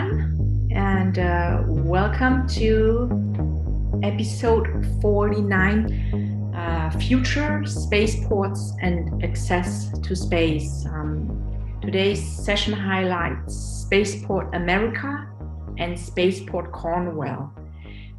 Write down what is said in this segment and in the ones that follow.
everyone, and welcome to episode 49, Future Spaceports and Access to Space. Today's session highlights Spaceport America and Spaceport Cornwall.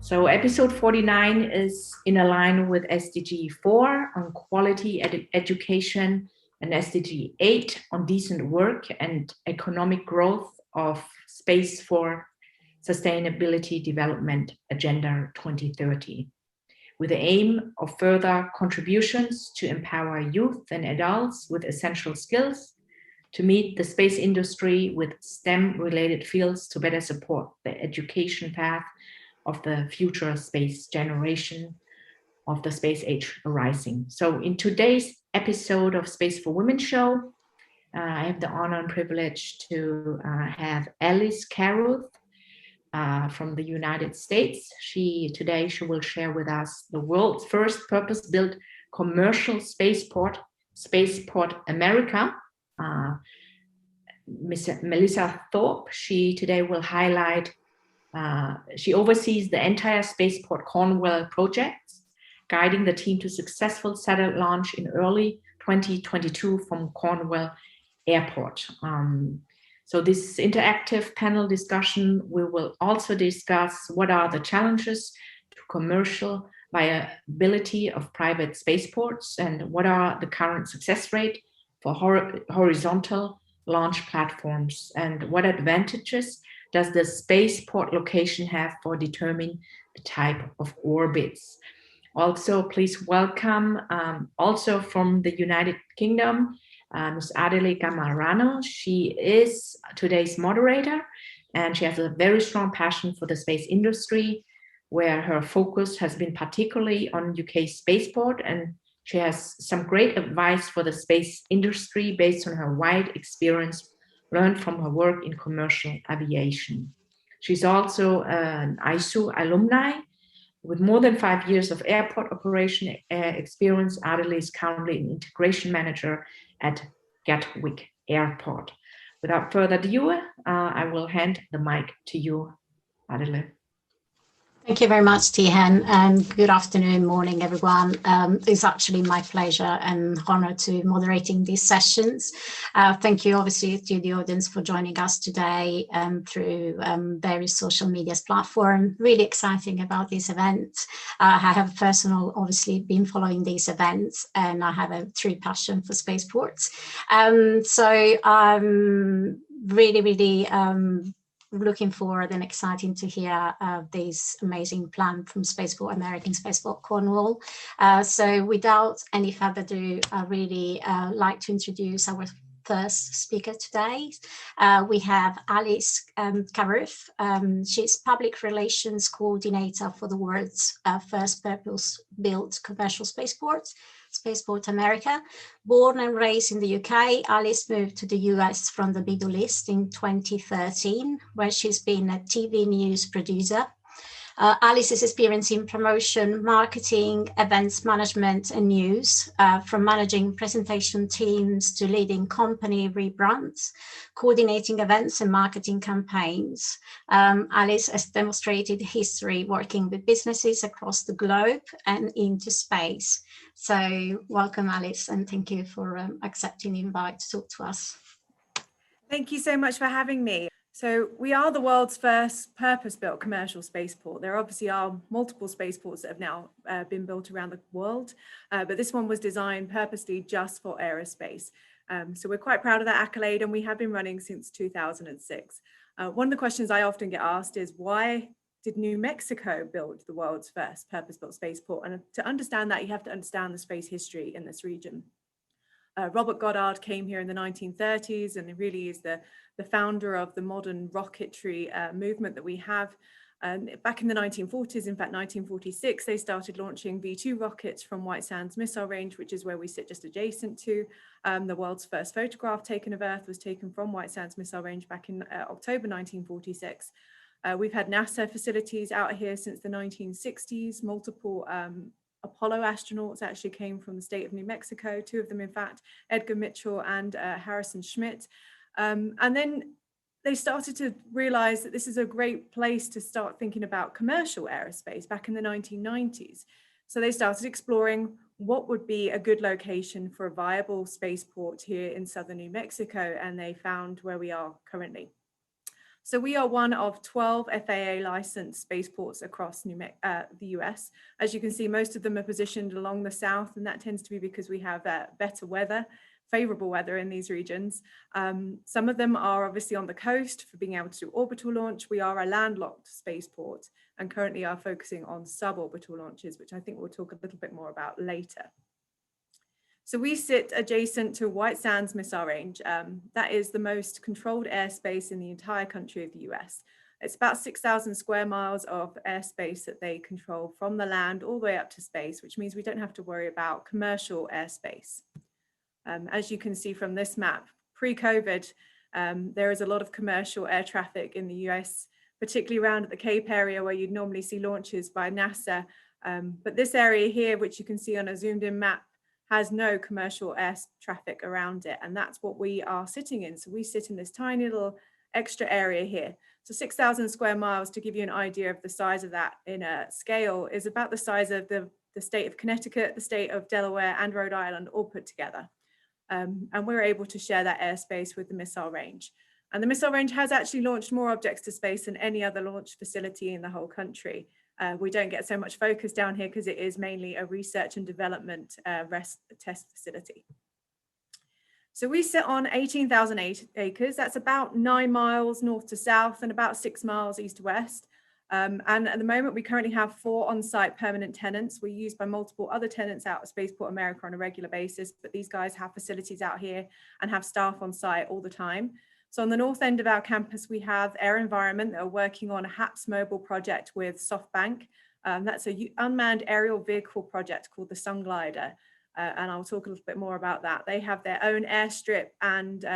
So episode 49 is in line with SDG 4 on quality education and SDG 8 on decent work and economic growth of space for Sustainability Development Agenda 2030, with the aim of further contributions to empower youth and adults with essential skills to meet the space industry with STEM-related fields to better support the education path of the future space generation of the space age arising. So in today's episode of Space for Women show, I have the honor and privilege to have Alice Carruth from the United States. Today she will share with us the world's first purpose-built commercial spaceport, Spaceport America. Melissa Thorpe, she today will highlight, she oversees the entire Spaceport Cornwall project, guiding the team to successful satellite launch in early 2022 from Cornwall Airport. So this interactive panel discussion, we will also discuss what are the challenges to commercial viability of private spaceports and what are the current success rate for horizontal launch platforms, and what advantages does the spaceport location have for determining the type of orbits. Also, please welcome, also from the United Kingdom, Ms. Adele Gamarano. She is today's moderator, and she has a very strong passion for the space industry, where her focus has been particularly on UK spaceport, and she has some great advice for the space industry based on her wide experience learned from her work in commercial aviation. She's also an ISU alumni. With more than 5 years of airport operation experience, Adele is currently an integration manager at Gatwick Airport. Without further ado, I will hand the mic to you, Adele. Thank you very much, Tihan, and good afternoon, morning, everyone. It's actually my pleasure and honor to moderating these sessions. Thank you, obviously, to the audience for joining us today through various social media platforms. Really exciting about this event. I have personally, obviously, been following these events, and I have a true passion for spaceports. So I'm really looking forward and exciting to hear this amazing plan from Spaceport America and Spaceport Cornwall. So without any further ado, I really like to introduce our first speaker today. We have Alice Carruth. She's Public Relations Coordinator for the world's first purpose-built commercial spaceport, Spaceport America. Born and raised in the UK, Alice moved to the US from the Middle East in 2013, where she's been a TV news producer. Alice's experience in promotion, marketing, events management, and news, from managing presentation teams to leading company rebrands, coordinating events and marketing campaigns. Alice has demonstrated history working with businesses across the globe and into space. So welcome, Alice, and thank you for accepting the invite to talk to us. Thank you so much for having me. So we are the world's first purpose-built commercial spaceport. There obviously are multiple spaceports that have now been built around the world, but this one was designed purposely just for aerospace. So we're quite proud of that accolade, and we have been running since 2006. One of the questions I often get asked is, why did New Mexico build the world's first purpose-built spaceport? And to understand that, you have to understand the space history in this region. Robert Goddard came here in the 1930s, and he really is the founder of the modern rocketry movement that we have. Back in the 1940s, in fact, 1946, they started launching V2 rockets from White Sands Missile Range, which is where we sit just adjacent to. The world's first photograph taken of Earth was taken from White Sands Missile Range back in October 1946. We've had NASA facilities out here since the 1960s. Multiple Apollo astronauts actually came from the state of New Mexico, 2 of them, in fact, Edgar Mitchell and Harrison Schmitt. And then they started to realize that this is a great place to start thinking about commercial aerospace back in the 1990s. So they started exploring what would be a good location for a viable spaceport here in southern New Mexico, and they found where we are currently. So we are one of 12 FAA licensed spaceports across the US. As you can see, most of them are positioned along the south, and that tends to be because we have better weather, favorable weather in these regions. Some of them are obviously on the coast for being able to do orbital launch. We are a landlocked spaceport and currently are focusing on suborbital launches, which I think we'll talk a little bit more about later. So we sit adjacent to White Sands Missile Range. That is the most controlled airspace in the entire country of the US. It's about 6,000 square miles of airspace that they control from the land all the way up to space, which means we don't have to worry about commercial airspace. As you can see from this map, pre-COVID, there is a lot of commercial air traffic in the US, particularly around at the Cape area where you'd normally see launches by NASA. But this area here, which you can see on a zoomed in map, has no commercial air traffic around it. And that's what we are sitting in. So we sit in this tiny little extra area here. So 6,000 square miles, to give you an idea of the size of that in a scale, is about the size of the state of Connecticut, the state of Delaware, and Rhode Island all put together. And we're able to share that airspace with the missile range. And the missile range has actually launched more objects to space than any other launch facility in the whole country. We don't get so much focus down here because it is mainly a research and development test facility. So we sit on 18,000 acres. That's about 9 miles north to south and about 6 miles east to west. And at the moment, we currently have 4 on-site permanent tenants. We're used by multiple other tenants out at Spaceport America on a regular basis, but these guys have facilities out here and have staff on site all the time. So on the north end of our campus, we have Air Environment that are working on a HAPS mobile project with SoftBank. That's an unmanned aerial vehicle project called the Sunglider. And I'll talk a little bit more about that. They have their own airstrip and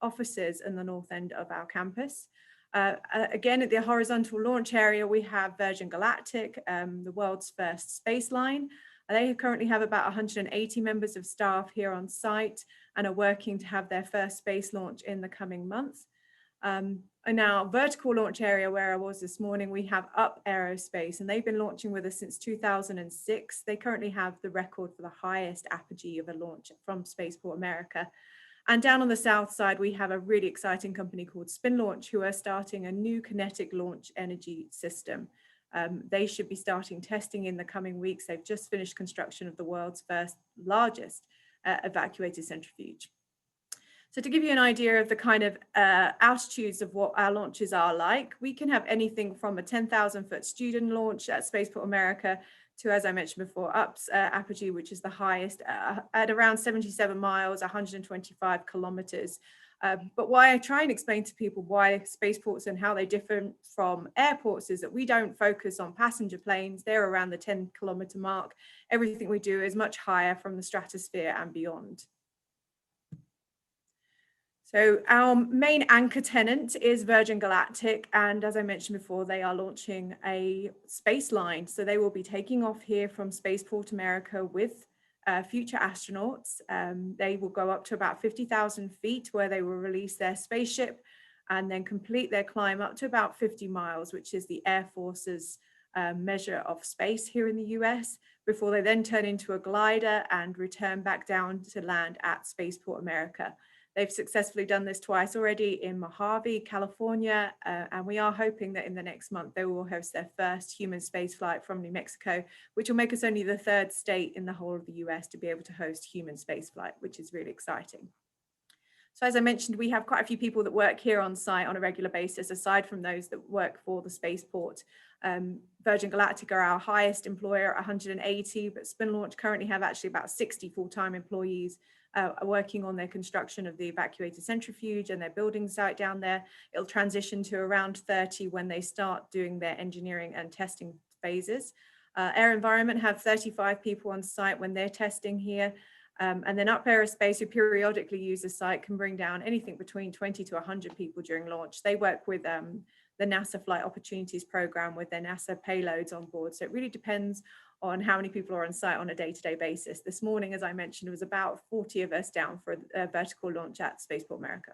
offices in the north end of our campus. Again, at the horizontal launch area, we have Virgin Galactic, the world's first space line. They currently have about 180 members of staff here on site and are working to have their first space launch in the coming months. In our vertical launch area where I was this morning, we have Up Aerospace, and they've been launching with us since 2006. They currently have the record for the highest apogee of a launch from Spaceport America. And down on the south side, we have a really exciting company called Spin Launch, who are starting a new kinetic launch energy system. They should be starting testing in the coming weeks. They've just finished construction of the world's first largest evacuated centrifuge. So to give you an idea of the kind of altitudes of what our launches are like, we can have anything from a 10,000-foot student launch at Spaceport America to, as I mentioned before, UP's apogee, which is the highest at around 77 miles, 125 kilometers. But why I try and explain to people why spaceports and how they differ from airports is that we don't focus on passenger planes. They're around the 10-kilometer mark. Everything we do is much higher from the stratosphere and beyond. So our main anchor tenant is Virgin Galactic, and as I mentioned before, they are launching a space line. So they will be taking off here from Spaceport America with future astronauts. They will go up to about 50,000 feet where they will release their spaceship and then complete their climb up to about 50 miles, which is the Air Force's measure of space here in the US, before they then turn into a glider and return back down to land at Spaceport America. They've successfully done this twice already in Mojave, California, and we are hoping that in the next month they will host their first human spaceflight from New Mexico, which will make us only the 3rd state in the whole of the US to be able to host human spaceflight, which is really exciting. So as I mentioned, we have quite a few people that work here on site on a regular basis, aside from those that work for the spaceport. Virgin Galactic are our highest employer at 180, but Spin Launch currently have actually about 60 full-time employees working on their construction of the evacuated centrifuge and their building site down there. It'll transition to around 30 when they start doing their engineering and testing phases. Air Environment have 35 people on site when they're testing here. And then Up Aerospace, who periodically use the site, can bring down anything between 20 to 100 people during launch. They work with the NASA Flight Opportunities Program with their NASA payloads on board. So it really depends on how many people are on site on a day-to-day basis. This morning, as I mentioned, it was about 40 of us down for a vertical launch at Spaceport America.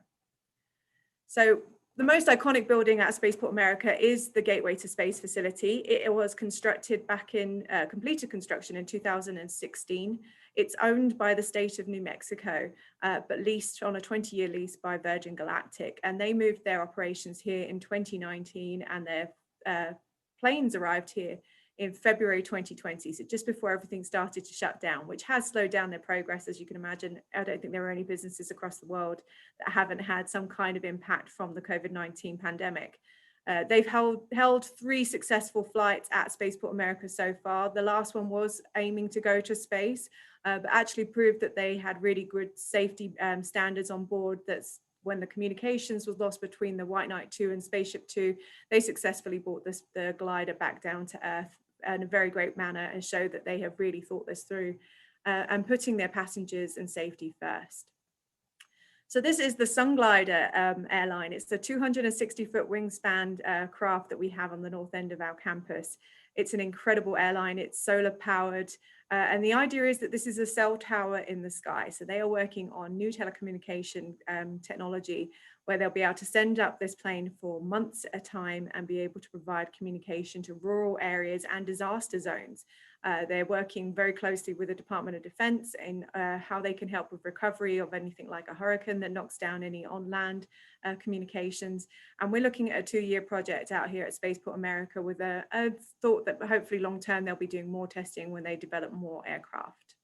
So The most iconic building at Spaceport America is the Gateway to Space facility. It was constructed back in, completed construction in 2016. It's owned by the state of New Mexico, but leased on a 20-year lease by Virgin Galactic. And they moved their operations here in 2019, and their planes arrived here in February 2020, so just before everything started to shut down, which has slowed down their progress, as you can imagine. I don't think there are any businesses across the world that haven't had some kind of impact from the COVID-19 pandemic. They've held 3 successful flights at Spaceport America so far. The last one was aiming to go to space, but actually proved that they had really good safety standards on board. That's when the communications was lost between the White Knight 2 and Spaceship 2, they successfully brought the glider back down to Earth in a very great manner, and showed that they have really thought this through and putting their passengers and safety first. So this is the Sunglider airline. It's the 260-foot wingspan craft that we have on the north end of our campus. It's an incredible airline. It's solar powered. And the idea is that this is a cell tower in the sky. So they are working on new telecommunication technology, where they'll be able to send up this plane for months at a time and be able to provide communication to rural areas and disaster zones. They're working very closely with the Department of Defense in how they can help with recovery of anything like a hurricane that knocks down any on-land communications. And we're looking at a 2-year project out here at Spaceport America with a thought that hopefully long-term they'll be doing more testing when they develop more aircraft.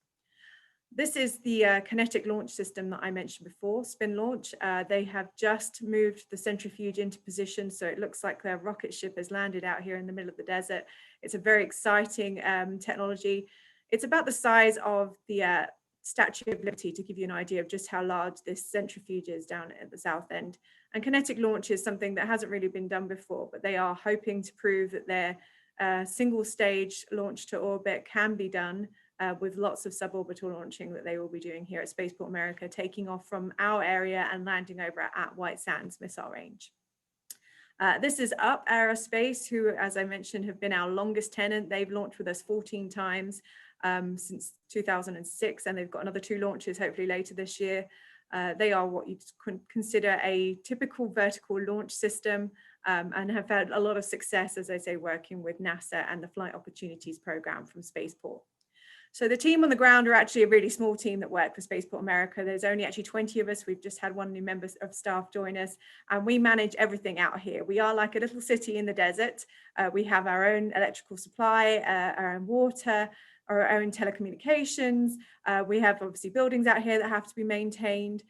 This is the kinetic launch system that I mentioned before, spin launch. They have just moved the centrifuge into position, so it looks like their rocket ship has landed out here in the middle of the desert. It's a very exciting technology. It's about the size of the Statue of Liberty, to give you an idea of just how large this centrifuge is down at the south end. And kinetic launch is something that hasn't really been done before, but they are hoping to prove that their single stage launch to orbit can be done with lots of suborbital launching that they will be doing here at Spaceport America, taking off from our area and landing over at White Sands Missile Range. This is Up Aerospace, who, as I mentioned, have been our longest tenant. They've launched with us 14 times since 2006, and they've got another 2 launches hopefully later this year. They are what you'd consider a typical vertical launch system, and have had a lot of success, as I say, working with NASA and the Flight Opportunities Program from Spaceport. So the team on the ground are actually a really small team that work for Spaceport America. There's only actually 20 of us. We've just had 1 new member of staff join us, and we manage everything out here. We are like a little city in the desert. We have our own electrical supply, our own water, our own telecommunications. We have obviously buildings out here that have to be maintained.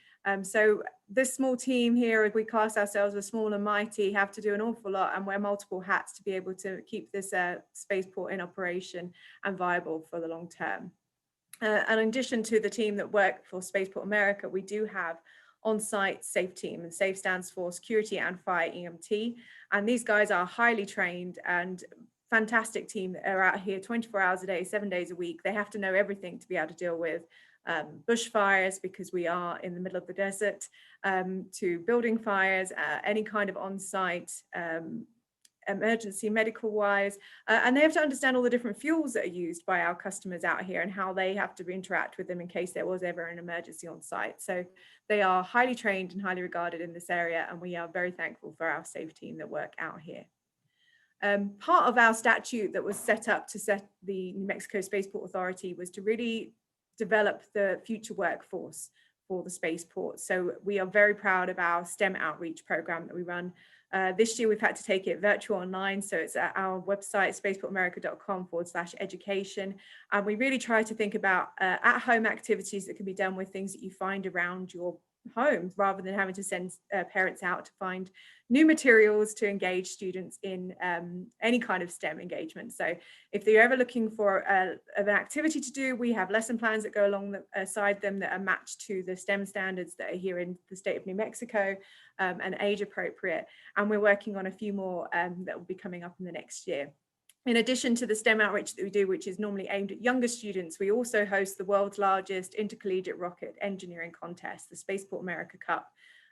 So this small team here, if we class ourselves as small and mighty, have to do an awful lot and wear multiple hats to be able to keep this spaceport in operation and viable for the long term. And in addition to the team that work for Spaceport America, we do have on-site SAFE team, and SAFE stands for Security and Fire EMT. And these guys are highly trained and fantastic team that are out here 24 hours a day, 7 days a week. They have to know everything to be able to deal with bushfires, because we are in the middle of the desert, to building fires, any kind of on-site emergency medical wise, and they have to understand all the different fuels that are used by our customers out here and how they have to interact with them in case there was ever an emergency on site. So they are highly trained and highly regarded in this area, and we are very thankful for our SAFE team that work out here. Part of our statute that was set up to set the New Mexico Spaceport Authority was to really develop the future workforce for the spaceport. So we are very proud of our STEM outreach program that we run. This year we've had to take it virtual online, so it's at our website, spaceportamerica.com/education. And we really try to think about at-home activities that can be done with things that you find around your home, rather than having to send parents out to find new materials to engage students in any kind of STEM engagement. So if they're ever looking for an activity to do, we have lesson plans that go alongside them that are matched to the STEM standards that are here in the state of New Mexico, and age appropriate. And we're working on a few more that will be coming up in the next year. In addition to the STEM outreach that we do, which is normally aimed at younger students, we also host the world's largest intercollegiate rocket engineering contest, the Spaceport America Cup.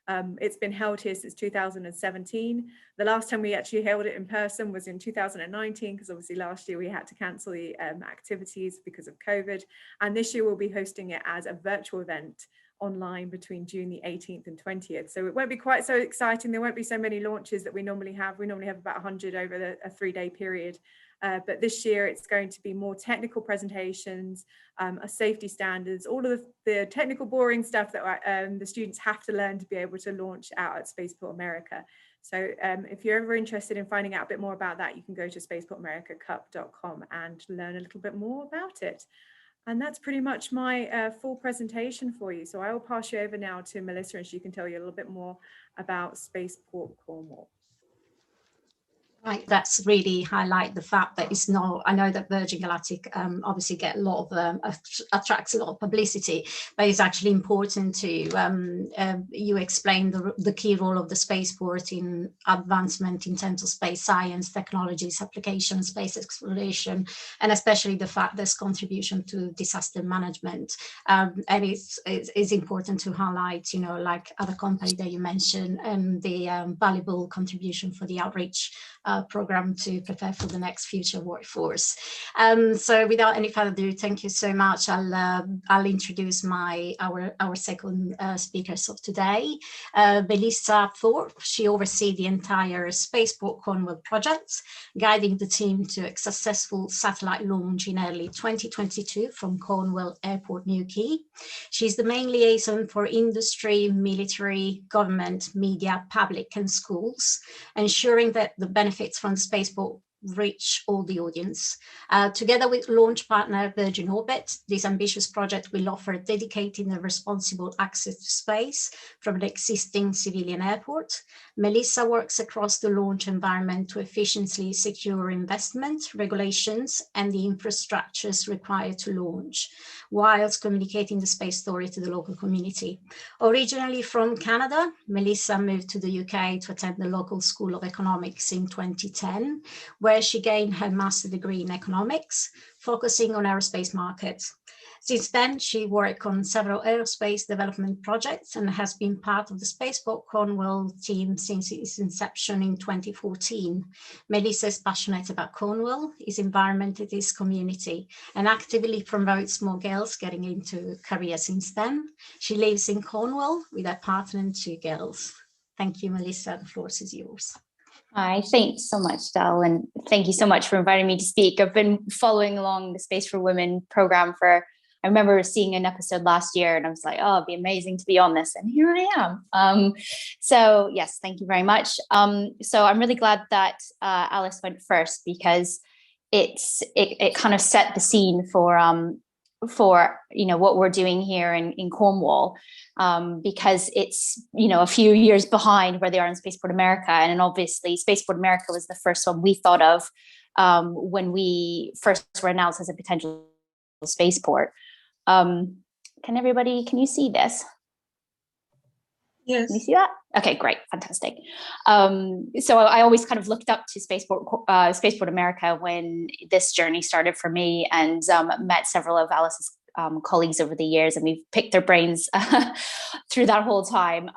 It's been held here since 2017. The last time we actually held it in person was in 2019, because obviously last year we had to cancel the activities because of COVID. And this year we'll be hosting it as a virtual event online between June the 18th and 20th. So it won't be quite so exciting. There won't be so many launches that we normally have. We normally have about 100 over a 3-day period. But this year it's going to be more technical presentations, safety standards, all of the technical boring stuff that the students have to learn to be able to launch out at Spaceport America. So if you're ever interested in finding out a bit more about that, you can go to spaceportamericacup.com and learn a little bit more about it. And that's pretty much my full presentation for you. So I will pass you over now to Melissa, and she can tell you a little bit more about Spaceport Cornwall. Right, that's really highlight the fact that it's not, I know that Virgin Galactic obviously get a lot of, attracts a lot of publicity, but it's actually important to, you explain the key role of the spaceport in advancement in terms of space science, technologies, applications, space exploration, and especially the fact there's contribution to disaster management. And it's important to highlight, you know, like other company that you mentioned, and the valuable contribution for the outreach program to prepare for the next future workforce. So without any further ado, thank you so much. I'll introduce our second speakers of today, Melissa Thorpe. She oversees the entire Spaceport Cornwall project, guiding the team to a successful satellite launch in early 2022 from Cornwall Airport Newquay. She's the main liaison for industry, military, government, media, public and schools, ensuring that the benefits from the spaceport reach all the audience. Together with launch partner Virgin Orbit, this ambitious project will offer dedicated and responsible access to space from an existing civilian airport. Melissa works across the launch environment to efficiently secure investment, regulations, and the infrastructures required to launch, whilst communicating the space story to the local community. Originally from Canada, Melissa moved to the UK to attend the local School of Economics in 2010, where she gained her master's degree in economics, focusing on aerospace markets. Since then, she worked on several aerospace development projects and has been part of the Spaceport Cornwall team since its inception in 2014. Melissa is passionate about Cornwall, its environment, its community, and actively promotes more girls getting into careers in STEM. She lives in Cornwall with her partner and 2 girls. Thank you, Melissa. The floor is yours. Hi, thanks so much, Del, and thank you so much for inviting me to speak. I've been following along the Space for Women program I remember seeing an episode last year and I was like, oh, it'd be amazing to be on this. And here I am. So yes, thank you very much. So I'm really glad that Alice went first, because it kind of set the scene for you know what we're doing here in Cornwall, because it's, you know, a few years behind where they are in Spaceport America. And obviously Spaceport America was the first one we thought of when we first were announced as a potential spaceport. Can you see this? Yes. Can you see that? Okay, great, fantastic. So I always kind of looked up to Spaceport America when this journey started for me, and met several of Alice's colleagues over the years, and we've picked their brains through that whole time.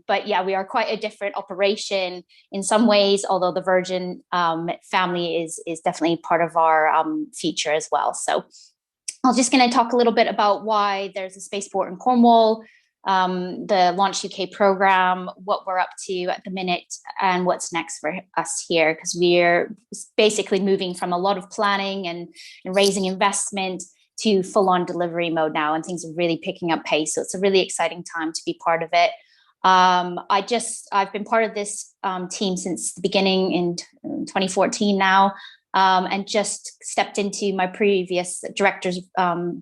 But yeah, we are quite a different operation in some ways, although the Virgin family is definitely part of our future as well. So I'm just going to talk a little bit about why there's a spaceport in Cornwall, the Launch UK program, what we're up to at the minute, and what's next for us here, because we're basically moving from a lot of planning and raising investment to full-on delivery mode now, and things are really picking up pace. So it's a really exciting time to be part of it. I've been part of this team since the beginning in 2014 now. And just stepped into my previous director's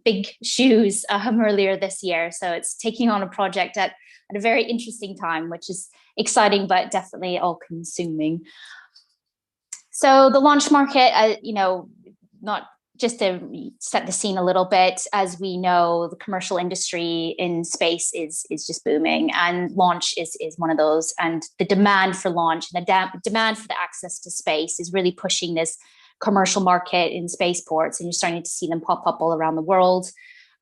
big shoes earlier this year. So it's taking on a project at a very interesting time, which is exciting, but definitely all-consuming. So the launch market, you know, not just to set the scene a little bit, as we know, the commercial industry in space is just booming, and launch is one of those. And the demand for launch and the demand for the access to space is really pushing this commercial market in spaceports, and you're starting to see them pop up all around the world.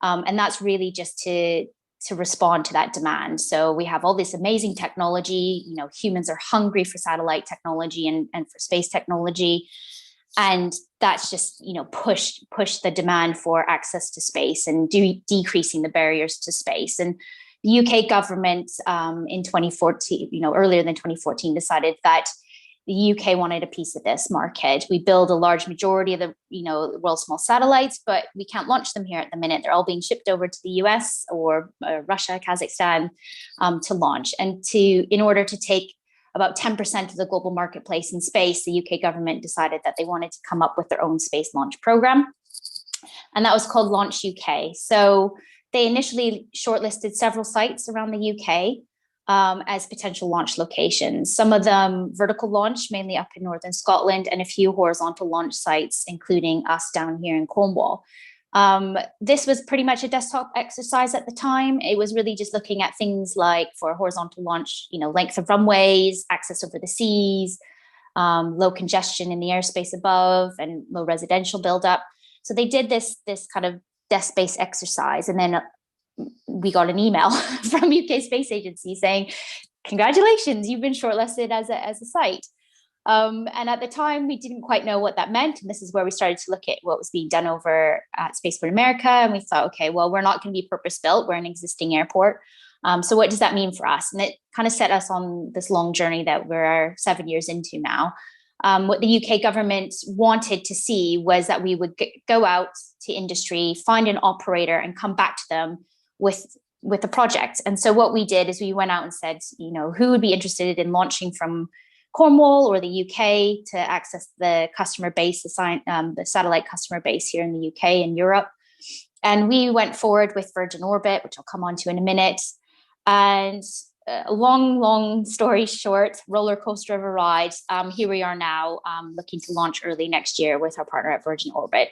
And that's really just to respond to that demand. So we have all this amazing technology, you know, humans are hungry for satellite technology and for space technology. And that's just, you know, push the demand for access to space and decreasing the barriers to space. And the UK government in 2014, earlier than 2014, decided that the UK wanted a piece of this market. We build a large majority of the, world's small satellites, but we can't launch them here at the minute. They're all being shipped over to the US or Russia, Kazakhstan to launch. And in order to take about 10% of the global marketplace in space, the UK government decided that they wanted to come up with their own space launch program. And that was called Launch UK. So they initially shortlisted several sites around the UK as potential launch locations. Some of them vertical launch, mainly up in northern Scotland, and a few horizontal launch sites, including us down here in Cornwall. This was pretty much a desktop exercise at the time. It was really just looking at things like, for horizontal launch, length of runways, access over the seas, low congestion in the airspace above, and low residential buildup. So they did this kind of desk-based exercise, and then we got an email from UK Space Agency saying, congratulations, you've been shortlisted as a site. And at the time, we didn't quite know what that meant. And this is where we started to look at what was being done over at Spaceport America. And we thought, okay, well, we're not going to be purpose-built. We're an existing airport. So what does that mean for us? And it kind of set us on this long journey that we're 7 years into now. What the UK government wanted to see was that we would go out to industry, find an operator, and come back to them with a project. And so what we did is we went out and said, who would be interested in launching from Cornwall or the UK to access the customer base, the satellite customer base here in the UK and Europe. And we went forward with Virgin Orbit, which I'll come on to in a minute. And long story short, roller coaster of a ride. Here we are now, looking to launch early next year with our partner at Virgin Orbit.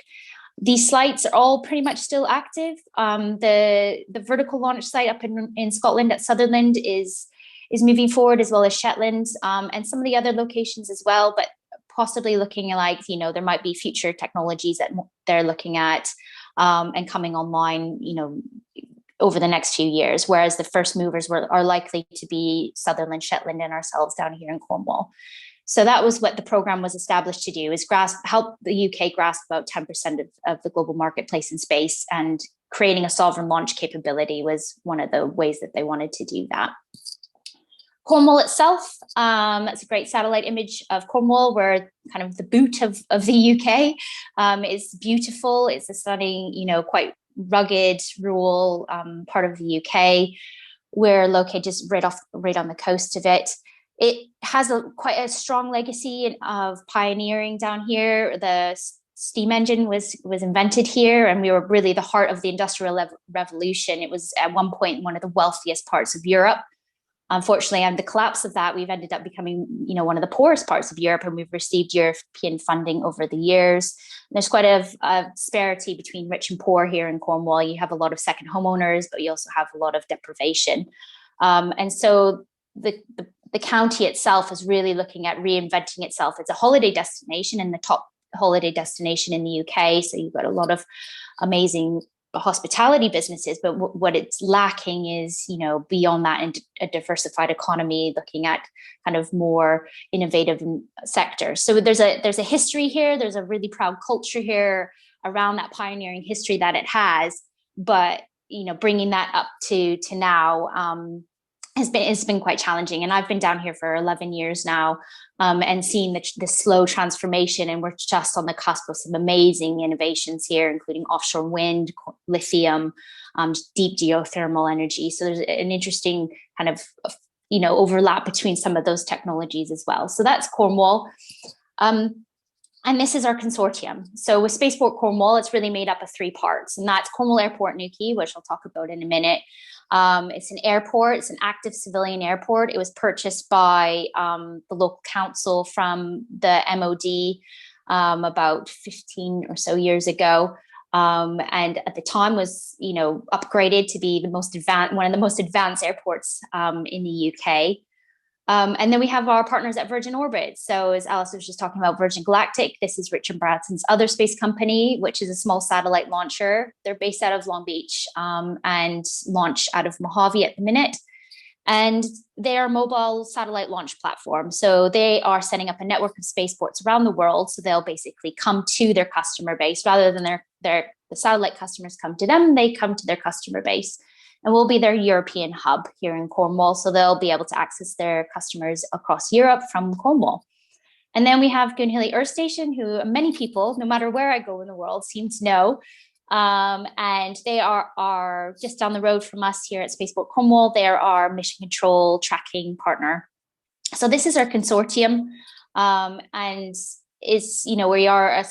These sites are all pretty much still active. The vertical launch site up in Scotland at Sutherland is moving forward, as well as Shetland, and some of the other locations as well, but possibly looking like, there might be future technologies that they're looking at and coming online, over the next few years, whereas the first movers are likely to be Sutherland, Shetland, and ourselves down here in Cornwall. So that was what the program was established to do, is help the UK grasp about 10% of the global marketplace in space, and creating a sovereign launch capability was one of the ways that they wanted to do that. Cornwall itself, that's a great satellite image of Cornwall. We're kind of the boot of the UK. It's beautiful. It's a stunning, quite rugged, rural part of the UK. We're located just right on the coast of it. It has quite a strong legacy of pioneering down here. The steam engine was invented here, and we were really the heart of the Industrial Revolution. It was at one point one of the wealthiest parts of Europe. Unfortunately, and the collapse of that, we've ended up becoming, one of the poorest parts of Europe, and we've received European funding over the years. And there's quite a disparity between rich and poor here in Cornwall. You have a lot of second homeowners, but you also have a lot of deprivation. And so the county itself is really looking at reinventing itself. It's a holiday destination, and the top holiday destination in the UK. So you've got a lot of amazing hospitality businesses, but what it's lacking is, beyond that, and a diversified economy, looking at kind of more innovative sectors. So there's a history here. There's a really proud culture here around that pioneering history that it has, but bringing that up to now it's been quite challenging. And I've been down here for 11 years now, and seeing the slow transformation, and we're just on the cusp of some amazing innovations here, including offshore wind, lithium, deep geothermal energy. So there's an interesting kind of, overlap between some of those technologies as well. So that's Cornwall. And this is our consortium. So with Spaceport Cornwall, it's really made up of 3 parts, and that's Cornwall Airport Newquay, which I'll talk about in a minute. It's an airport. It's an active civilian airport. It was purchased by the local council from the MOD about 15 or so years ago. And at the time was, upgraded to be one of the most advanced airports in the UK. And then we have our partners at Virgin Orbit. So as Alice was just talking about, Virgin Galactic, this is Richard Branson's other space company, which is a small satellite launcher. They're based out of Long Beach and launch out of Mojave at the minute. And they are a mobile satellite launch platform. So they are setting up a network of spaceports around the world. So they'll basically come to their customer base rather than the satellite customers come to them. They come to their customer base. And we'll be their European hub here in Cornwall. So they'll be able to access their customers across Europe from Cornwall. And then we have Goonhilly Earth Station, who many people, no matter where I go in the world, seem to know. And they are just down the road from us here at Spaceport Cornwall. They are our mission control tracking partner. So this is our consortium, and is, we are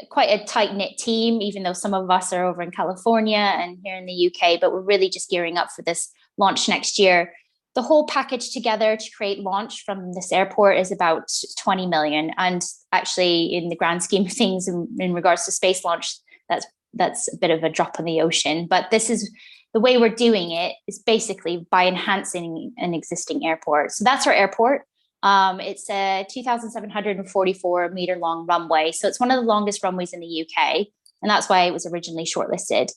quite a tight-knit team, even though some of us are over in California and here in the UK, but we're really just gearing up for this launch next year. The whole package together to create launch from this airport is about 20 million. And actually, in the grand scheme of things, in regards to space launch, that's a bit of a drop in the ocean. But this is the way we're doing it, is basically by enhancing an existing airport. So that's our airport. It's a 2,744 meter long runway. So it's one of the longest runways in the UK. And that's why it was originally shortlisted.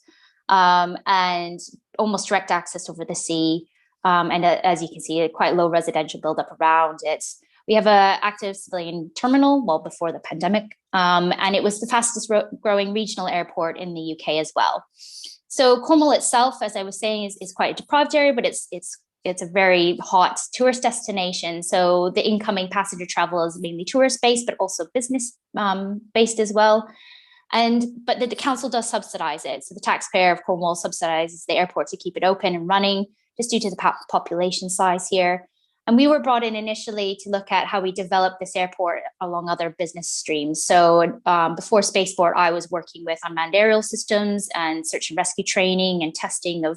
And almost direct access over the sea. And as you can see, a quite low residential buildup around it. We have an active civilian terminal, well, before the pandemic. And it was the fastest growing regional airport in the UK as well. So Cornwall itself, as I was saying, is quite a deprived area, but it's a very hot tourist destination. So the incoming passenger travel is mainly tourist based, but also business based as well. But the council does subsidize it. So the taxpayer of Cornwall subsidizes the airport to keep it open and running, just due to the population size here. And we were brought in initially to look at how we develop this airport along other business streams. So before Spaceport, I was working with unmanned aerial systems and search and rescue training and testing of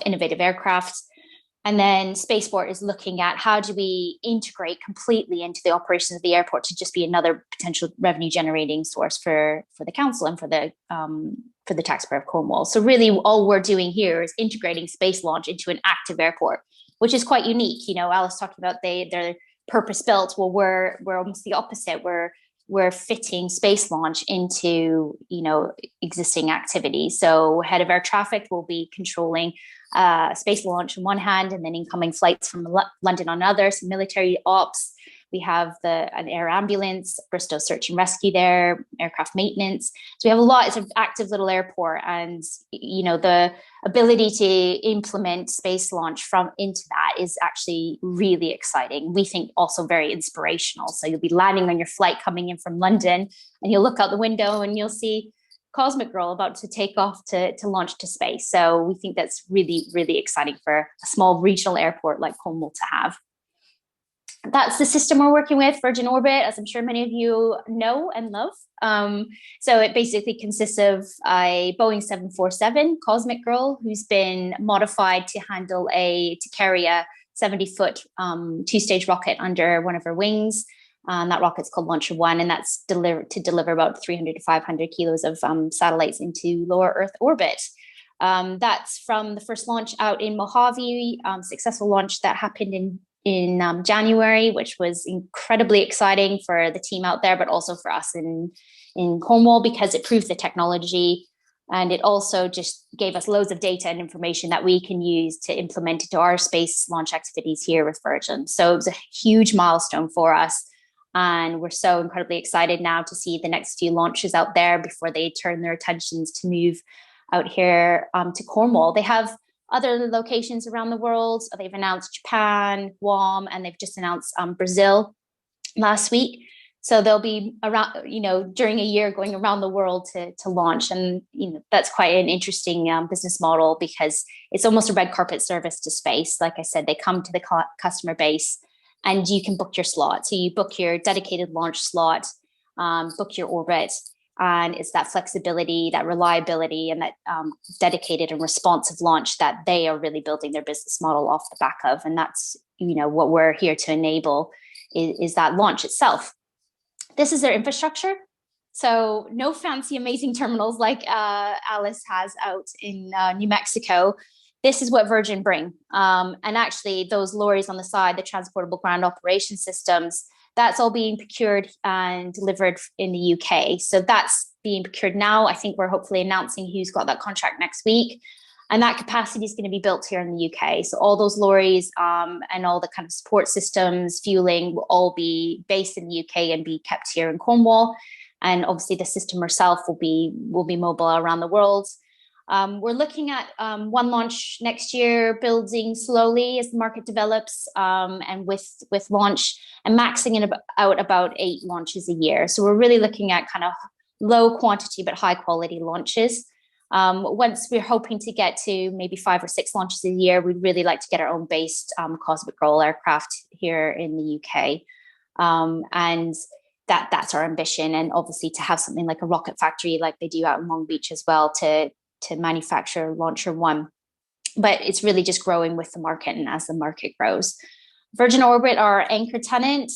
innovative aircraft. And then Spaceport is looking at how do we integrate completely into the operations of the airport to just be another potential revenue generating source for the council and for the taxpayer of Cornwall. So really all we're doing here is integrating space launch into an active airport, which is quite unique. Alice talking about they're purpose built. Well, we're almost the opposite. We're fitting space launch into, existing activities. So head of air traffic will be controlling space launch on one hand, and then incoming flights from London on other, some military ops. We have an air ambulance, Bristow search and rescue there, aircraft maintenance. So we have a lot. It's an active little airport, and the ability to implement space launch into that is actually really exciting. We think also very inspirational. So you'll be landing on your flight coming in from London, and you'll look out the window and you'll see Cosmic Girl about to take off to launch to space. So we think that's really, really exciting for a small regional airport like Cornwall to have. That's the system we're working with, Virgin Orbit, as I'm sure many of you know and love. So it basically consists of a Boeing 747 Cosmic Girl, who's been modified to carry a 70-foot two-stage rocket under one of her wings. That rocket's called Launcher 1, and that's to deliver about 300 to 500 kilos of satellites into lower Earth orbit. That's from the first launch out in Mojave, successful launch that happened in January, which was incredibly exciting for the team out there, but also for us in Cornwall, because it proved the technology, and it also just gave us loads of data and information that we can use to implement into our space launch activities here with Virgin. So it was a huge milestone for us, and we're so incredibly excited now to see the next few launches out there before they turn their attentions to move out here to Cornwall. They have other locations around the world. They've announced Japan, Guam, and they've just announced Brazil last week. So they'll be around, during a year going around the world to launch. And, that's quite an interesting business model, because it's almost a red carpet service to space. Like I said, they come to the customer base and you can book your slot. So you book your dedicated launch slot, book your orbit. And it's that flexibility, that reliability, and that dedicated and responsive launch that they are really building their business model off the back of. And that's, what we're here to enable is that launch itself. This is their infrastructure. So no fancy, amazing terminals like Alice has out in New Mexico. This is what Virgin bring. And actually those lorries on the side, the transportable ground operation systems, that's all being procured and delivered in the UK. So that's being procured now. I think we're hopefully announcing who's got that contract next week. And that capacity is going to be built here in the UK. So all those lorries and all the kind of support systems, fueling will all be based in the UK and be kept here in Cornwall. And obviously the system herself will be mobile around the world. We're looking at one launch next year, building slowly as the market develops, and with launch and maxing it out about 8 launches a year. So we're really looking at kind of low quantity but high quality launches. Once we're hoping to get to maybe 5 or 6 launches a year, we'd really like to get our own based cosmic roll aircraft here in the UK. And that's our ambition. And obviously to have something like a rocket factory like they do out in Long Beach as well to manufacture Launcher 1. But it's really just growing with the market and as the market grows. Virgin Orbit, our anchor tenant.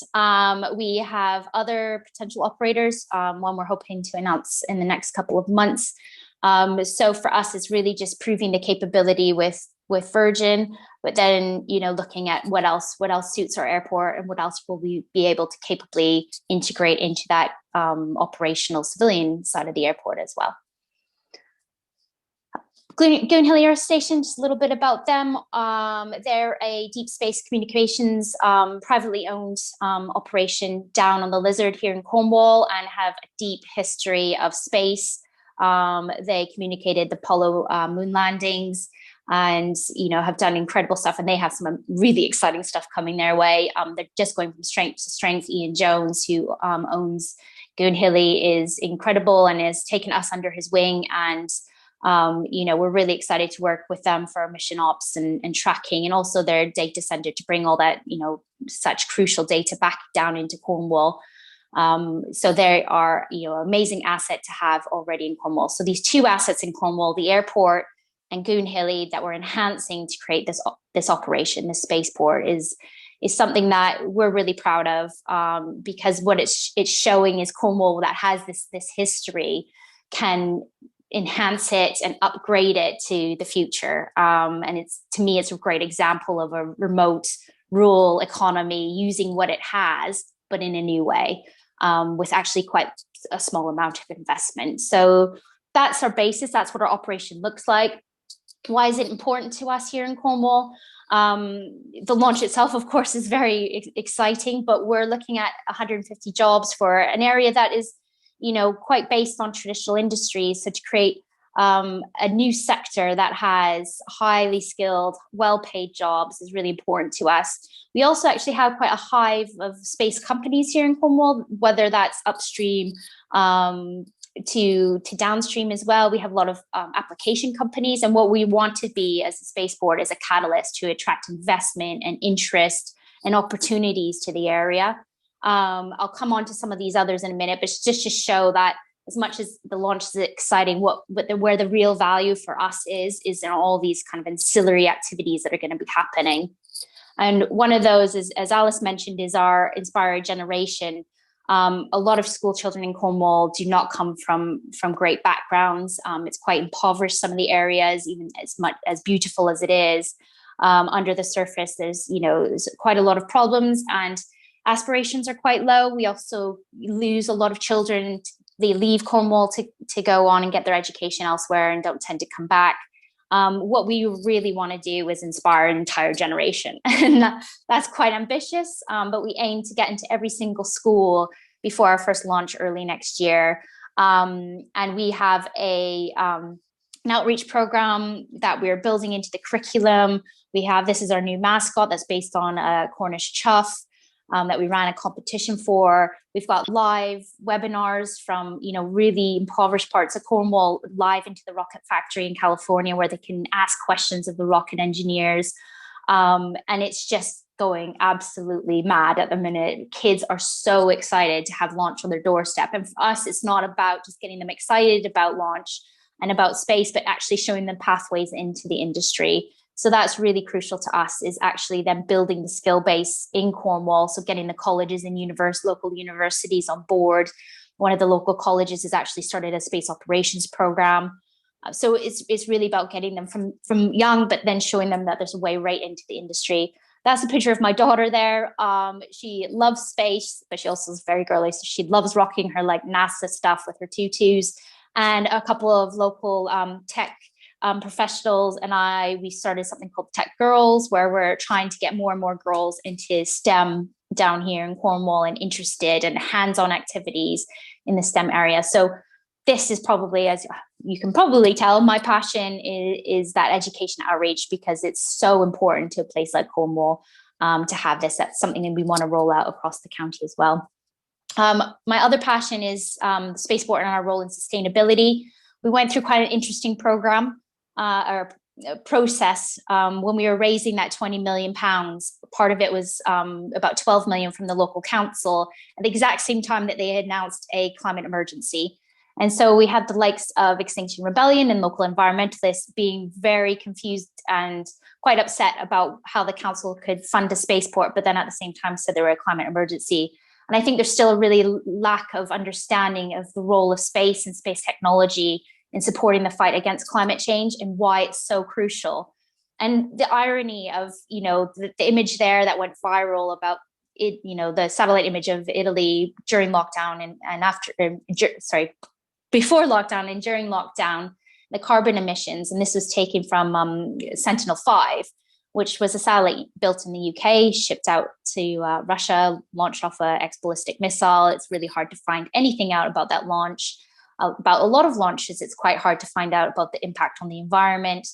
We have other potential operators, one we're hoping to announce in the next couple of months. So for us, it's really just proving the capability with Virgin, but then, looking at what else suits our airport and what else will we be able to capably integrate into that operational civilian side of the airport as well. Goonhilly Air Station, just a little bit about them. They're a deep space communications privately owned operation down on the Lizard here in Cornwall and have a deep history of space. They communicated the Apollo moon landings and, have done incredible stuff. And they have some really exciting stuff coming their way. They're just going from strength to strength. Ian Jones, who owns Goonhilly, is incredible and has taken us under his wing. And we're really excited to work with them for mission ops and tracking, and also their data center to bring all that, such crucial data back down into Cornwall. So they are, amazing asset to have already in Cornwall. So these 2 assets in Cornwall, the airport and Goonhilly, that we're enhancing to create this operation, this spaceport, is something that we're really proud of, because what it's showing is Cornwall that has this history can enhance it and upgrade it to the future. And to me, it's a great example of a remote rural economy using what it has, but in a new way, with actually quite a small amount of investment. So that's our basis. That's what our operation looks like. Why is it important to us here in Cornwall? The launch itself, of course, is very exciting, but we're looking at 150 jobs for an area that is quite based on traditional industries. So to create a new sector that has highly skilled, well-paid jobs is really important to us. We also actually have quite a hive of space companies here in Cornwall, whether that's upstream to downstream as well. We have a lot of application companies, and what we want to be as a spaceport is a catalyst to attract investment and interest and opportunities to the area. I'll come on to some of these others in a minute, but just to show that as much as the launch is exciting, where the real value for us is in all these kind of ancillary activities that are going to be happening. And one of those is, as Alice mentioned, is our Inspire Generation. A lot of school children in Cornwall do not come from great backgrounds. It's quite impoverished, some of the areas, even as beautiful as it is. Under the surface, there's quite a lot of problems, and aspirations are quite low. We also lose a lot of children. They leave Cornwall to go on and get their education elsewhere and don't tend to come back. What we really want to do is inspire an entire generation. And that's quite ambitious, but we aim to get into every single school before our first launch early next year. And we have an outreach program that we're building into the curriculum. This is our new mascot that's based on a Cornish chuff. That we ran a competition for. We've got live webinars from, really impoverished parts of Cornwall live into the rocket factory in California, where they can ask questions of the rocket engineers. And it's just going absolutely mad at the minute. Kids are so excited to have launch on their doorstep. And for us, it's not about just getting them excited about launch and about space, but actually showing them pathways into the industry. So that's really crucial to us, is actually then building the skill base in Cornwall. So getting the colleges and local universities on board. One of the local colleges has actually started a space operations program. So it's really about getting them from young, but then showing them that there's a way right into the industry. That's a picture of my daughter there. She loves space, but she also is very girly. So she loves rocking her NASA stuff with her tutus. And a couple of local tech professionals and we started something called Tech Girls, where we're trying to get more and more girls into STEM down here in Cornwall and interested in hands-on activities in the STEM area. So this is probably, as you can probably tell, my passion is that education outreach, because it's so important to a place like Cornwall to have this. That's something that we want to roll out across the county as well. My other passion is the Spaceport and our role in sustainability. We went through quite an interesting program or process when we were raising that £20 million. Part of it was about 12 million from the local council at the exact same time that they had announced a climate emergency. And so we had the likes of Extinction Rebellion and local environmentalists being very confused and quite upset about how the council could fund a spaceport, but then at the same time said there were a climate emergency. And I think there's still a really lack of understanding of the role of space and space technology in supporting the fight against climate change and why it's so crucial. And the irony of, the image there that went viral about it, the satellite image of Italy during lockdown and after, before lockdown and during lockdown, the carbon emissions. And this was taken from Sentinel-5, which was a satellite built in the UK, shipped out to Russia, launched off a ex-ballistic missile. It's really hard to find anything out about that launch. About a lot of launches, it's quite hard to find out about the impact on the environment,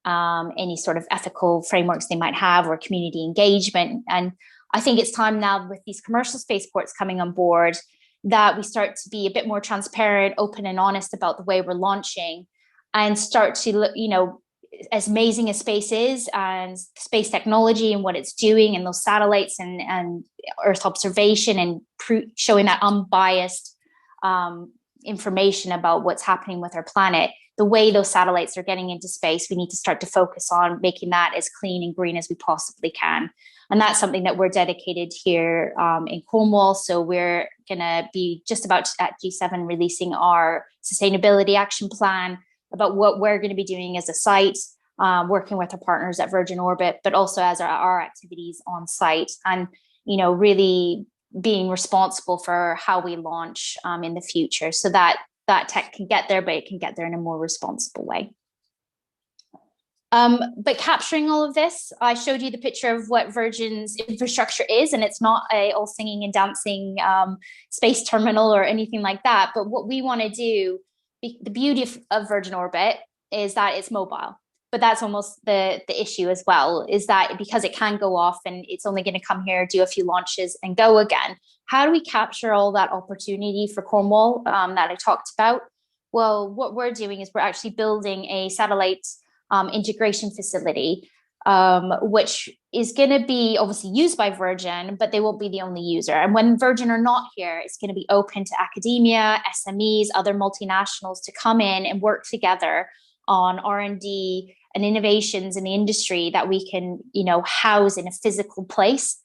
any sort of ethical frameworks they might have, or community engagement. And I think it's time now, with these commercial spaceports coming on board, that we start to be a bit more transparent, open and honest about the way we're launching, and start to look, as amazing as space is and space technology and what it's doing, and those satellites and Earth observation and showing that unbiased information about what's happening with our planet, the way those satellites are getting into space, we need to start to focus on making that as clean and green as we possibly can. And that's something that we're dedicated here in Cornwall. So we're going to be just about at G7 releasing our sustainability action plan about what we're going to be doing as a site, working with our partners at Virgin Orbit, but also as our activities on site, and really being responsible for how we launch in the future, so that tech can get there, but it can get there in a more responsible way. But capturing all of this, I showed you the picture of what Virgin's infrastructure is, and it's not a all singing and dancing space terminal or anything like that. But what we want to do, the beauty of Virgin Orbit is that it's mobile. But that's almost the issue as well, is that because it can go off and it's only going to come here, do a few launches and go again. How do we capture all that opportunity for Cornwall that I talked about? Well, what we're doing is we're actually building a satellite integration facility, which is going to be obviously used by Virgin, but they won't be the only user. And when Virgin are not here, it's going to be open to academia, SMEs, other multinationals to come in and work together on R&D and innovations in the industry that we can, house in a physical place,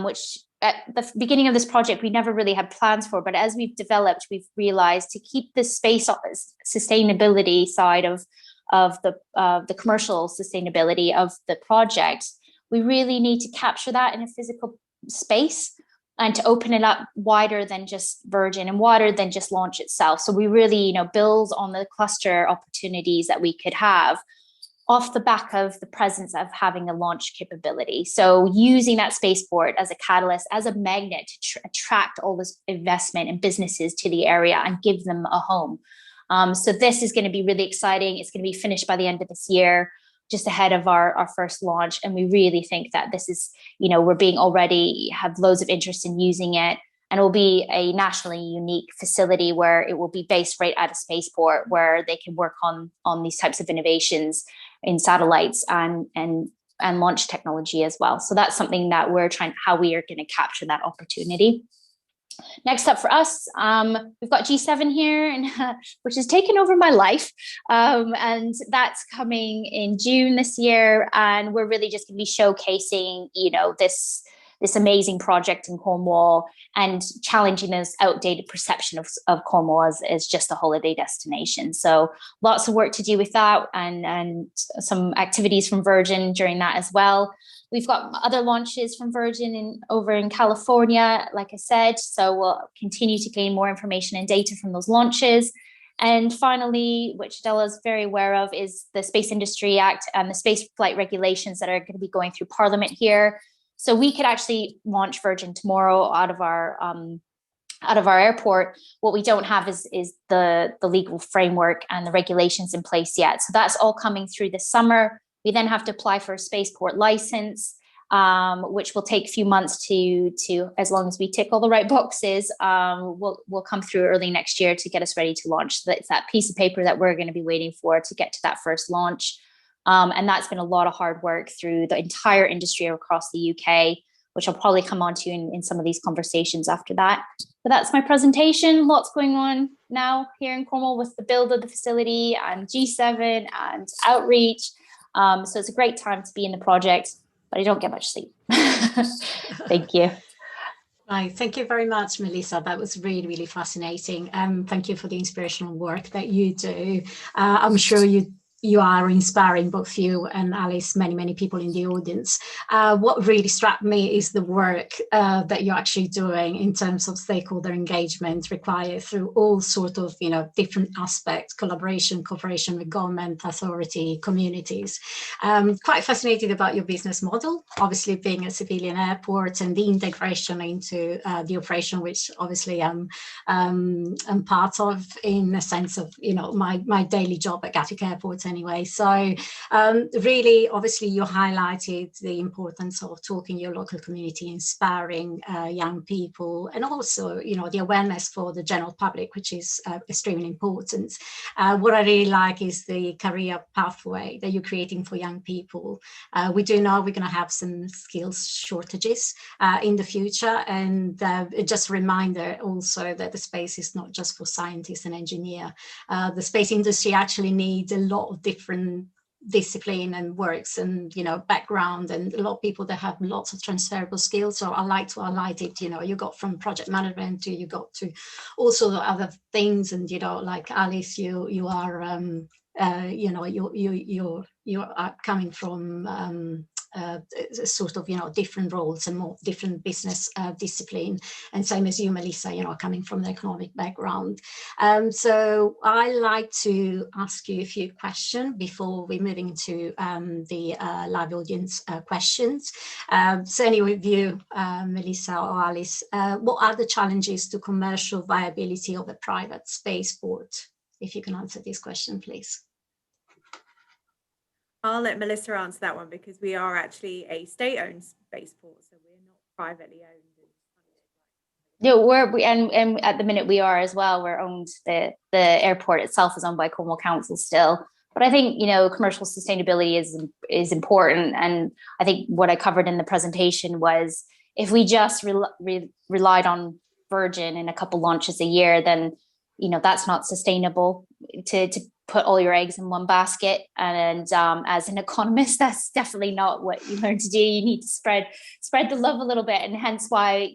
which at the beginning of this project, we never really had plans for. But as we've developed, we've realized to keep the space sustainability side of the commercial sustainability of the project, we really need to capture that in a physical space and to open it up wider than just Virgin and wider than just launch itself. So we really, build on the cluster opportunities that we could have off the back of the presence of having a launch capability. So using that spaceport as a catalyst, as a magnet to attract all this investment and businesses to the area and give them a home. So this is going to be really exciting. It's going to be finished by the end of this year, just ahead of our first launch. And we really think that this is, we're being already have loads of interest in using it. And it will be a nationally unique facility where it will be based right at a spaceport, where they can work on these types of innovations in satellites and launch technology as well. So that's something that how we are going to capture that opportunity. Next up for us, we've got G7 here, which has taken over my life. And that's coming in June this year. And we're really just going to be showcasing, this amazing project in Cornwall and challenging this outdated perception of Cornwall as just a holiday destination. So lots of work to do with that, and some activities from Virgin during that as well. We've got other launches from Virgin over in California, like I said, so we'll continue to gain more information and data from those launches. And finally, which Adela is very aware of, is the Space Industry Act and the space flight regulations that are going to be going through Parliament here. So we could actually launch Virgin tomorrow out of our out of our airport. What we don't have is the legal framework and the regulations in place yet. So that's all coming through this summer. We then have to apply for a spaceport license, which will take a few months to as long as we tick all the right boxes, will come through early next year to get us ready to launch. So it's that piece of paper that we're going to be waiting for to get to that first launch. And that's been a lot of hard work through the entire industry across the UK, which I'll probably come on to in some of these conversations after that. But that's my presentation. Lots going on now here in Cornwall with the build of the facility and G7 and outreach. So it's a great time to be in the project, but I don't get much sleep. Thank you. Right, thank you very much, Melissa. That was really, really fascinating. Thank you for the inspirational work that you do. I'm sure you are inspiring, both you and Alice, many people in the audience. What really struck me is the work that you're actually doing in terms of stakeholder engagement required through all sorts of different aspects, collaboration, cooperation with government, authority, communities. Quite fascinated about your business model, obviously being a civilian airport and the integration into the operation, which obviously I'm part of in the sense of my daily job at Gatwick Airport anyway. So really, obviously, you highlighted the importance of talking your local community, inspiring young people, and also, the awareness for the general public, which is extremely important. What I really like is the career pathway that you're creating for young people. We do know we're going to have some skills shortages in the future, and just a reminder also that the space is not just for scientists and engineers. The space industry actually needs a lot of different discipline and works and background, and a lot of people that have lots of transferable skills. So I like to highlight it. You got from project management to you got to also the other things, and like Alice, you are you are coming from sort of different roles and more different business discipline, and same as you, Melissa, coming from the economic background. So I like to ask you a few questions before we move into the live audience questions. So anyway, with you, Melissa or Alice, what are the challenges to commercial viability of a private spaceport? If you can answer this question, please. I'll let Melissa answer that one, because we are actually a state-owned spaceport, so we're not privately owned. No, and at the minute we are as well. We're owned. The airport itself is owned by Cornwall Council still. But I think commercial sustainability is important, and I think what I covered in the presentation was if we just relied on Virgin and a couple launches a year, then that's not sustainable to put all your eggs in one basket. And as an economist, that's definitely not what you learn to do. You need to spread the love a little bit, and hence why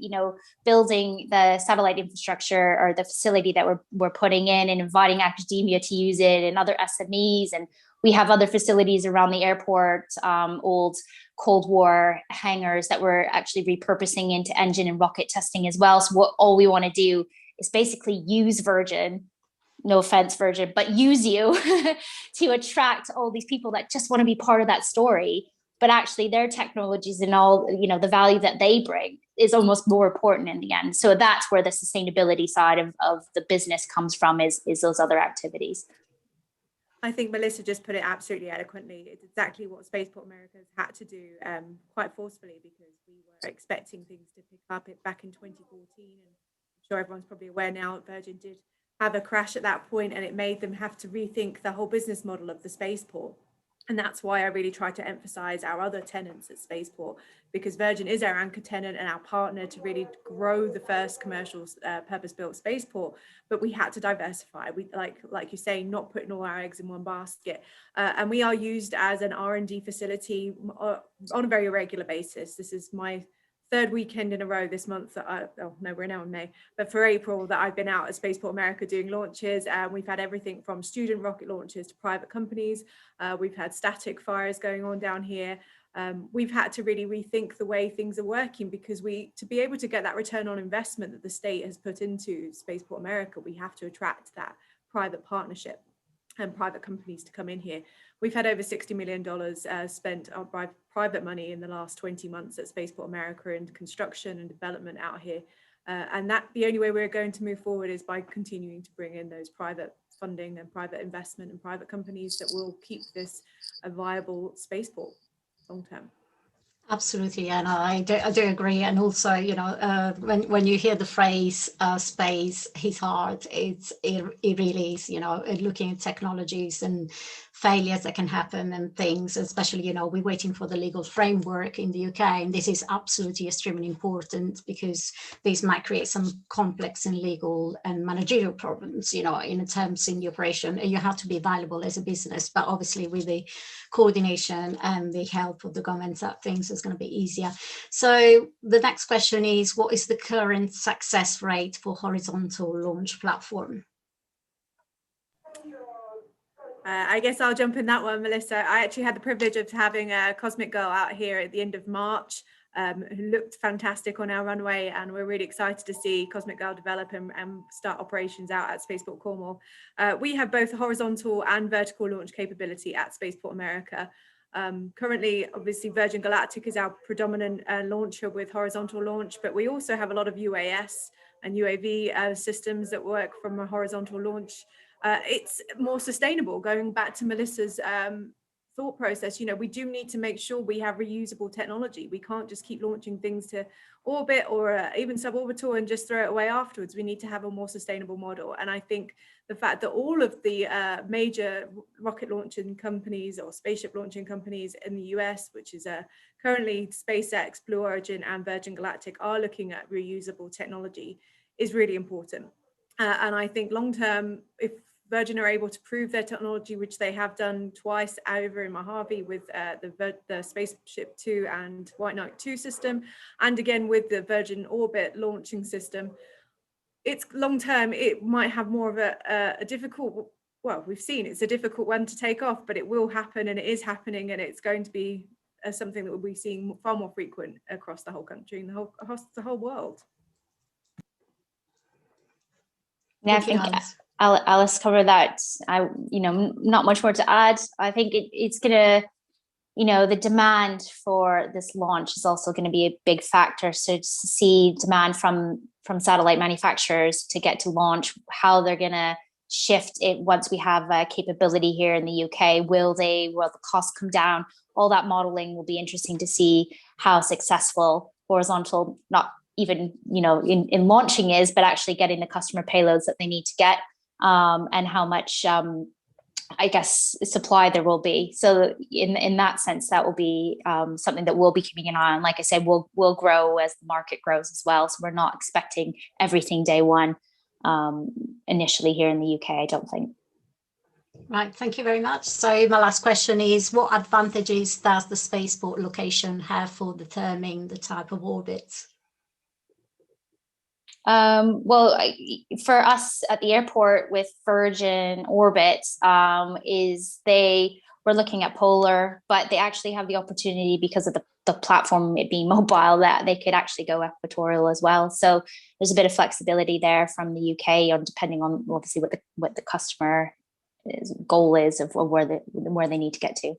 building the satellite infrastructure or the facility that we're putting in and inviting academia to use it and other SMEs. And we have other facilities around the airport, old Cold War hangars that we're actually repurposing into engine and rocket testing as well. So all we want to do is basically use Virgin, no offense, Virgin, but use you to attract all these people that just want to be part of that story. But actually their technologies and all, the value that they bring is almost more important in the end. So that's where the sustainability side of the business comes from, is those other activities. I think Melissa just put it absolutely eloquently. It's exactly what Spaceport America has had to do quite forcefully, because we were expecting things to pick up back in 2014. And I'm sure everyone's probably aware now that Virgin did have a crash at that point, and it made them have to rethink the whole business model of the spaceport. And that's why I really try to emphasize our other tenants at Spaceport, because Virgin is our anchor tenant and our partner to really grow the first commercial purpose-built spaceport. But we had to diversify. We, like you say, not putting all our eggs in one basket. And we are used as an R&D facility on a very irregular basis. This is my third weekend in a row this month that we're now in May, but for April that I've been out at Spaceport America doing launches. We've had everything from student rocket launches to private companies. We've had static fires going on down here. We've had to really rethink the way things are working, because to be able to get that return on investment that the state has put into Spaceport America, we have to attract that private partnership and private companies to come in here. We've had over $60 million spent by private money in the last 20 months at Spaceport America in construction and development out here. And that the only way we're going to move forward is by continuing to bring in those private funding and private investment and private companies that will keep this a viable spaceport long term. Absolutely, and I do agree. And also, you know, when you hear the phrase "space is hard," it really is. You know, looking at technologies and failures that can happen and things. Especially, you know, we're waiting for the legal framework in the UK, and this is absolutely extremely important because this might create some complex and legal and managerial problems. You know, in terms in the operation, you have to be viable as a business, but obviously with the coordination and the help of the government, that things is going to be easier. So the next question is, what is the current success rate for horizontal launch platform? I guess I'll jump in that one, Melissa. I actually had the privilege of having a Cosmic Girl out here at the end of March, who looked fantastic on our runway, and we're really excited to see Cosmic Girl develop and start operations out at Spaceport Cornwall. We have both horizontal and vertical launch capability at Spaceport America. Currently, obviously, Virgin Galactic is our predominant launcher with horizontal launch, but we also have a lot of UAS and UAV systems that work from a horizontal launch. It's more sustainable. Going back to Melissa's thought process, you know, we do need to make sure we have reusable technology. We can't just keep launching things to orbit or even suborbital and just throw it away afterwards. We need to have a more sustainable model. And I think the fact that all of the major rocket launching companies or spaceship launching companies in the US, which is currently SpaceX, Blue Origin and Virgin Galactic, are looking at reusable technology is really important. And I think long term, if Virgin are able to prove their technology, which they have done twice over in Mojave with the Spaceship 2 and White Knight 2 system, and again with the Virgin Orbit launching system, it's long term, it might have more of a difficult, well, we've seen it's a difficult one to take off, but it will happen, and it is happening, and it's going to be something that we'll be seeing far more frequent across the whole country and across the whole world. Yeah, I think Alice covered that. Not much more to add. I think it's gonna, the demand for this launch is also going to be a big factor. So to see demand from satellite manufacturers to get to launch, how they're going to shift it once we have a capability here in the UK. Will the costs come down? All that modeling will be interesting to see how successful horizontal, not even in launching is, but actually getting the customer payloads that they need to get, and how much supply there will be. So in that sense, that will be something that we'll be keeping an eye on. Like I said, we'll grow as the market grows as well. So we're not expecting everything day one initially here in the UK, I don't think. Right, thank you very much. So my last question is, what advantages does the spaceport location have for determining the type of orbits? Well, for us at the airport with Virgin Orbit, we're looking at polar, but they actually have the opportunity, because of the platform it being mobile, that they could actually go equatorial as well. So there's a bit of flexibility there from the UK, on depending on obviously what the customer goal is of where they need to get to.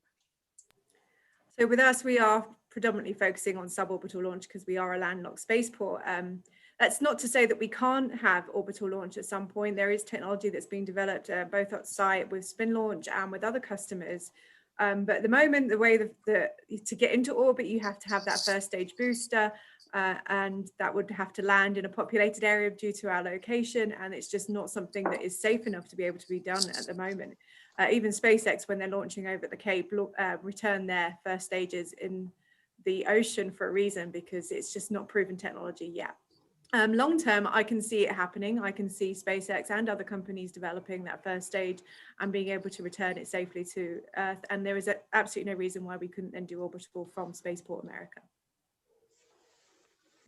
So with us, we are predominantly focusing on suborbital launch because we are a landlocked spaceport. That's not to say that we can't have orbital launch at some point. There is technology that's being developed both at site with spin launch and with other customers. But at the moment, the way to get into orbit, you have to have that first stage booster, and that would have to land in a populated area due to our location. And it's just not something that is safe enough to be able to be done at the moment. Even SpaceX, when they're launching over the Cape, return their first stages in the ocean for a reason, because it's just not proven technology yet. Long term, I can see it happening. I can see SpaceX and other companies developing that first stage and being able to return it safely to Earth. And there is absolutely no reason why we couldn't then do orbital from Spaceport America.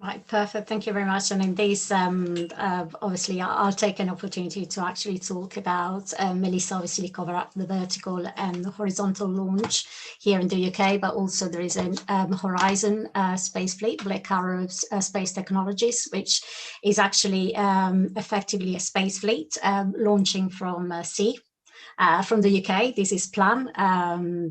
Right, perfect. Thank you very much. And in this, obviously, I'll take an opportunity to actually talk about Melissa obviously cover up the vertical and the horizontal launch here in the UK, but also there is a Horizon space fleet, Black Carruth Space Technologies, which is actually effectively a space fleet launching from sea. From the UK, this is planned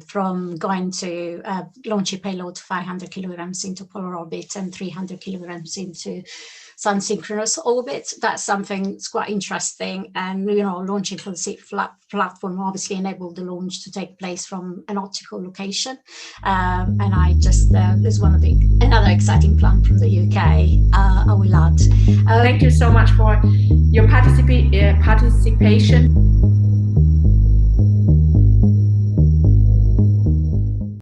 from going to launch a payload 500 kilograms into polar orbit and 300 kilograms into sun-synchronous orbit. That's something that's quite interesting. And, launching from the seat platform obviously enabled the launch to take place from an optical location. And I just, there's another exciting plan from the UK, I will add. Thank you so much for your participation.